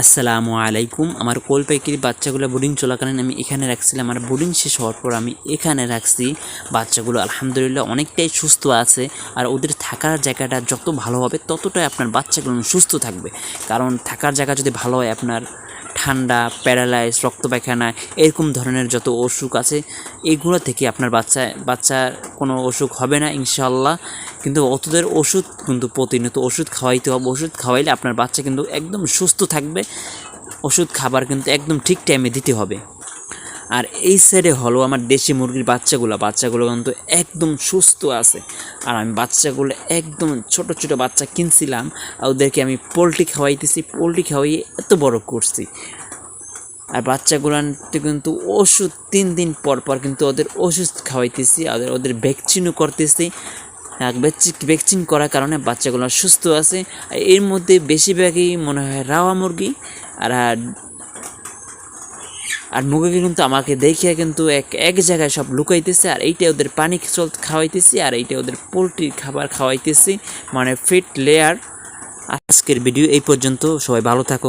আসসালামু আলাইকুম। আমার কোল পাখির বাচ্চাগুলো বোর্ডিং চলাকালীন আমি এখানে রাখছিলাম। আমার বোর্ডিং শেষ হওয়ার পর আমি এখানে রাখছি। বাচ্চাগুলো আলহামদুলিল্লাহ অনেকটাই সুস্থ আছে। আর ওদের থাকার জায়গাটা যত ভালো হবে ততটাই আপনার বাচ্চাগুলো সুস্থ থাকবে। কারণ থাকার জায়গা যদি ভালো হয়, আপনার ঠান্ডা, প্যারালাইজ, রক্ত পায়খানা এরকম ধরনের যত অসুখ আছে এগুলো থেকে আপনার বাচ্চার কোনো অসুখ হবে না ইনশাআল্লাহ। কিন্তু ওদের ওষুধ কিন্তু প্রতিনিয়ত ওষুধ খাওয়াইতে হবে। ওষুধ খাওয়াইলে আপনার বাচ্চা কিন্তু একদম সুস্থ থাকবে। ওষুধ খাবার কিন্তু একদম ঠিক টাইমে দিতে হবে। আর এই সাইডে হলো আমার দেশি মুরগির বাচ্চাগুলো কিন্তু একদম সুস্থ আছে। আর আমি বাচ্চাগুলো একদম ছোট ছোট বাচ্চা কিনছিলাম, আর ওদেরকে আমি পোলট্রি খাওয়াইতেছি, পোলট্রি খাওয়াইয়ে এত বড় করছি। আর বাচ্চাগুলানতে কিন্তু ওষুধ 3 দিন পর পর কিন্তু ওদের ওষুধ খাওয়াইতেছি, ওদের ভ্যাকসিনও করতেছি। ভ্যাকসিন করার কারণে বাচ্চাগুলো সুস্থ আছে। এর মধ্যে বেশিরভাগই মনে হয় রাওয়া মুরগি। আর আর মুরগি কিন্তু আমাকে দেখিয়া কিন্তু এক জায়গায় সব লুকাইতেছে। আর এইটা ওদের পানি খাওয়াইতেছি, আর এইটা ওদের পোলট্রির খাবার খাওয়াইতেছি, মানে ফিট লেয়ার। আজকের ভিডিও এই পর্যন্ত। সবাই ভালো থাকো।